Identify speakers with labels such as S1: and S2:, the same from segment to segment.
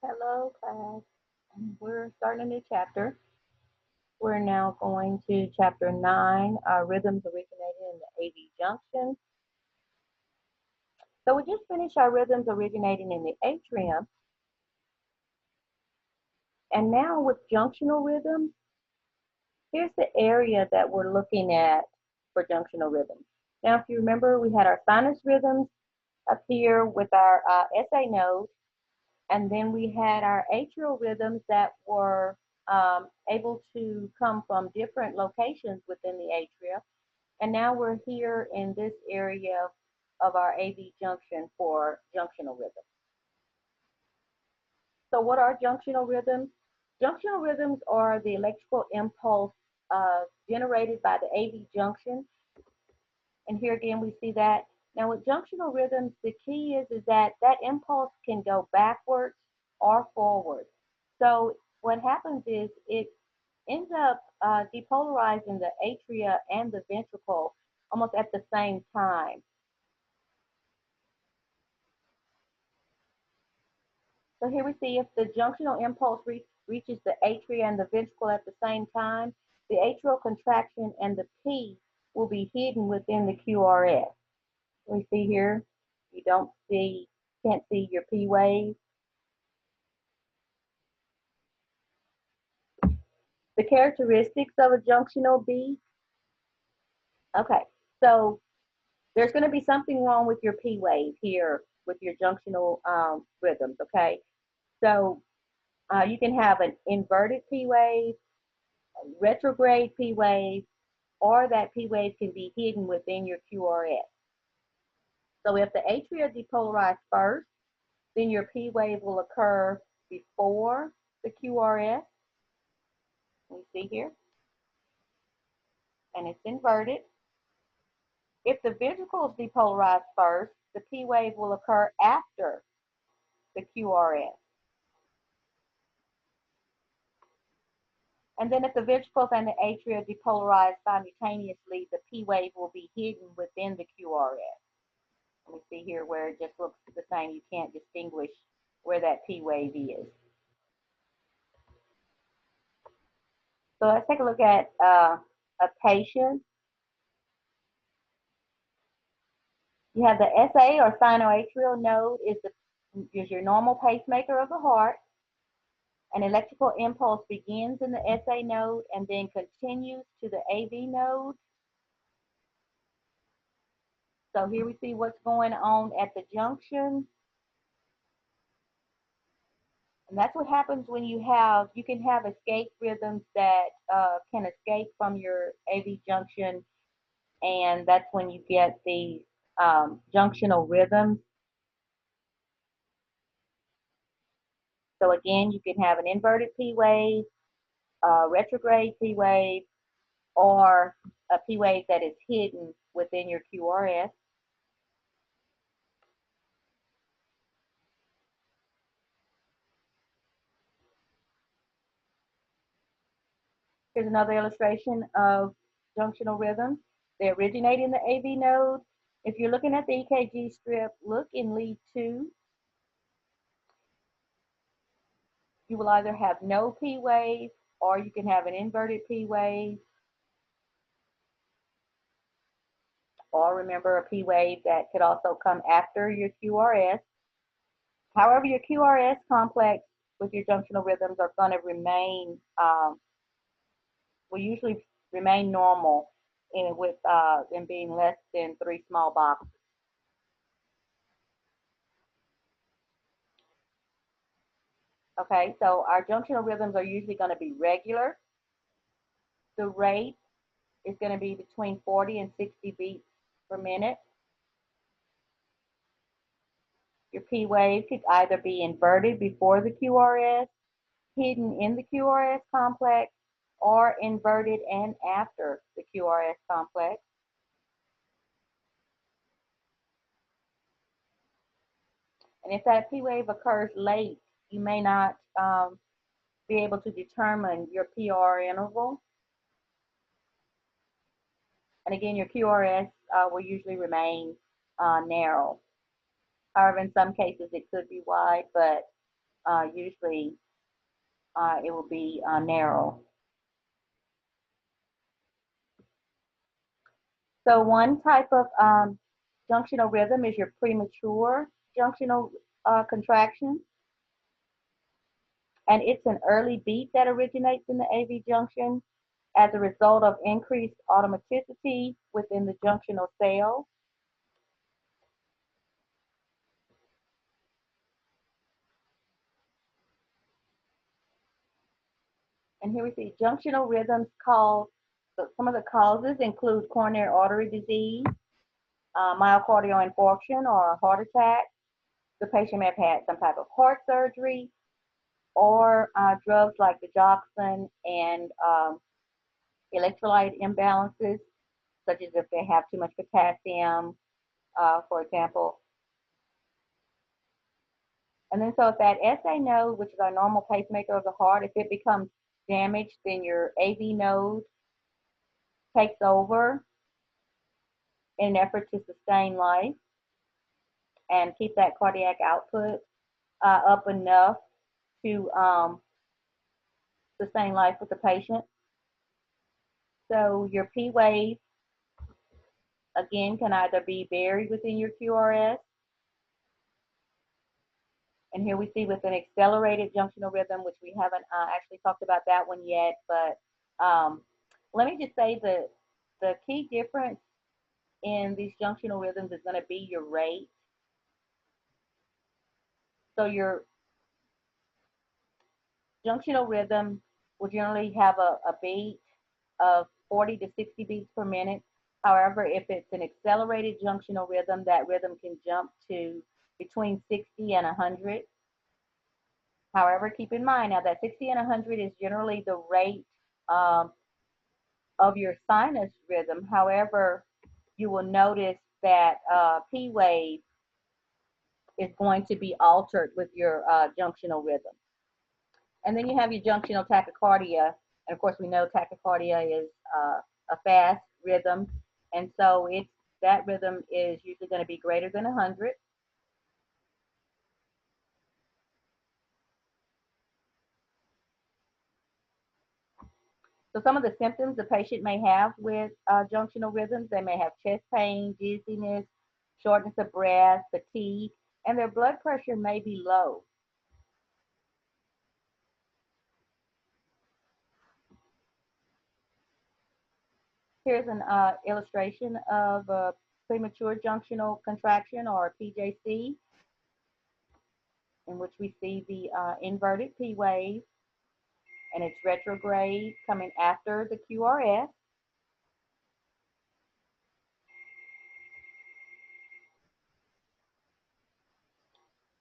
S1: Hello, class. We're starting a new chapter. We're now going to chapter 9, rhythms originating in the AV junction. So we just finished our rhythms originating in the atrium. And now with junctional rhythms, here's the area that we're looking at for junctional rhythms. Now, if you remember, we had our sinus rhythms up here with our SA node. And then we had our atrial rhythms that were able to come from different locations within the atria. And now we're here in this area of our AV junction for junctional rhythms. So what are junctional rhythms? Junctional rhythms are the electrical impulse generated by the AV junction. And here again, we see that. Now with junctional rhythms, the key is that impulse can go backwards or forward. So what happens is it ends up depolarizing the atria and the ventricle almost at the same time. So here we see if the junctional impulse reaches the atria and the ventricle at the same time, the atrial contraction and the P will be hidden within the QRS. We see here, you can't see your P wave. The characteristics of a junctional beat. Okay, so there's going to be something wrong with your P wave here with your junctional rhythms, okay? So you can have an inverted P wave, a retrograde P wave, or that P wave can be hidden within your QRS. So if the atria depolarize first, then your P wave will occur before the QRS. You see here, and it's inverted. If the ventricles depolarize first, the P wave will occur after the QRS. And then if the ventricles and the atria depolarize simultaneously, the P wave will be hidden within the QRS. Let me see here where it just looks the same. You can't distinguish where that P wave is. So let's take a look at a patient. You have the SA or sinoatrial node is your normal pacemaker of the heart. An electrical impulse begins in the SA node and then continues to the AV node. So here we see what's going on at the junction. And that's what happens when you can have escape rhythms that can escape from your AV junction. And that's when you get the junctional rhythms. So again, you can have an inverted P wave, a retrograde P wave, or a P wave that is hidden within your QRS. Here's another illustration of junctional rhythms. They originate in the AV node. If you're looking at the EKG strip, look in lead 2. You will either have no P wave or you can have an inverted P wave, or remember a P wave that could also come after your QRS. However, your QRS complex with your junctional rhythms are going to remain, will usually remain normal with them being less than 3 small boxes. Okay, so our junctional rhythms are usually going to be regular. The rate is going to be between 40 and 60 beats per minute. Your P wave could either be inverted before the QRS, hidden in the QRS complex, or inverted and after the QRS complex. And if that P wave occurs late, you may not be able to determine your PR interval. And again, your QRS will usually remain narrow. However, in some cases it could be wide, but usually it will be narrow. So one type of junctional rhythm is your premature junctional contraction, and it's an early beat that originates in the AV junction as a result of increased automaticity within the junctional cell. And here we see junctional rhythms called, so some of the causes include coronary artery disease, myocardial infarction or a heart attack. The patient may have had some type of heart surgery, or drugs like the digoxin and electrolyte imbalances, such as if they have too much potassium, for example. And then so if that SA node, which is our normal pacemaker of the heart, if it becomes damaged, then your AV node takes over in an effort to sustain life and keep that cardiac output up enough to sustain life with the patient. So your P wave, again, can either be buried within your QRS. And here we see with an accelerated junctional rhythm, which we haven't actually talked about that one yet, but let me just say that the key difference in these junctional rhythms is going to be your rate. So your junctional rhythm will generally have a beat of 40 to 60 beats per minute. However, if it's an accelerated junctional rhythm, that rhythm can jump to between 60 and 100. However, keep in mind now that 60 and 100 is generally the rate um, of your sinus rhythm. However, you will notice that P wave is going to be altered with your junctional rhythm. And then you have your junctional tachycardia. And of course, we know tachycardia is a fast rhythm. And so that rhythm is usually going to be greater than 100. So some of the symptoms the patient may have with junctional rhythms, they may have chest pain, dizziness, shortness of breath, fatigue, and their blood pressure may be low. Here's an illustration of a premature junctional contraction, or PJC, in which we see the inverted P wave and its retrograde coming after the QRS.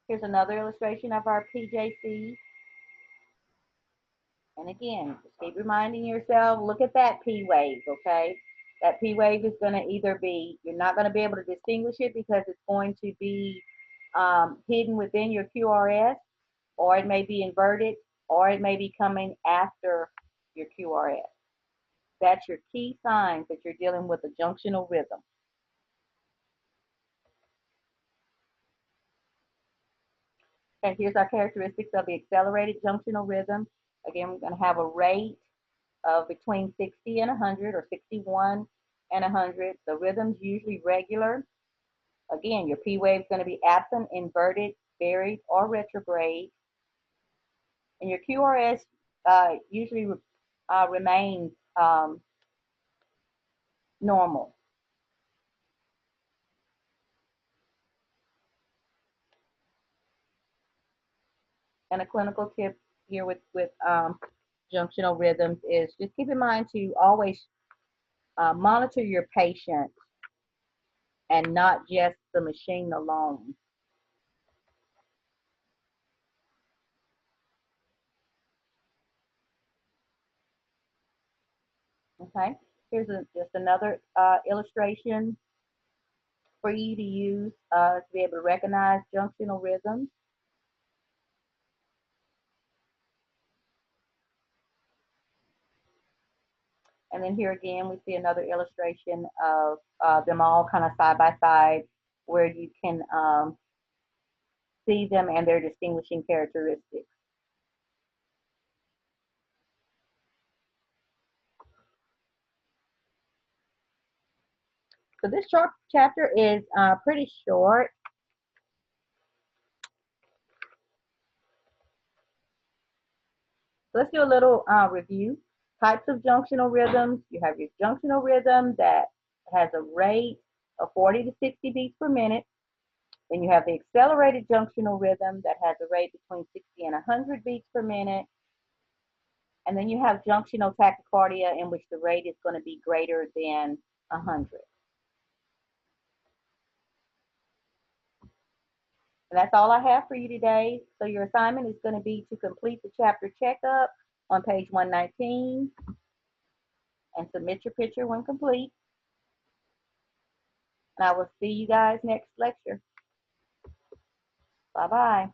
S1: Here's another illustration of our PJC. And again, just keep reminding yourself, look at that P wave, okay? That P wave is going to either be, you're not going to be able to distinguish it because it's going to be hidden within your QRS, or it may be inverted, or it may be coming after your QRS. That's your key signs that you're dealing with a junctional rhythm. Okay, here's our characteristics of the accelerated junctional rhythm. Again, we're going to have a rate of between 60 and 100, or 61 and 100. The rhythm's usually regular. Again, your P wave is going to be absent, inverted, buried, or retrograde. And your QRS usually remains normal. And a clinical tip here with junctional rhythms is just keep in mind to always monitor your patient and not just the machine alone. Okay, here's just another illustration for you to use to be able to recognize junctional rhythms. And then here again, we see another illustration of them all kind of side by side, where you can see them and their distinguishing characteristics. So this short chapter is pretty short. So let's do a little review. Types of junctional rhythms. You have your junctional rhythm that has a rate of 40 to 60 beats per minute. Then you have the accelerated junctional rhythm that has a rate between 60 and 100 beats per minute. And then you have junctional tachycardia, in which the rate is going to be greater than 100. And that's all I have for you today. So your assignment is going to be to complete the chapter checkup on page 119 and submit your picture when complete. And I will see you guys next lecture. Bye-bye.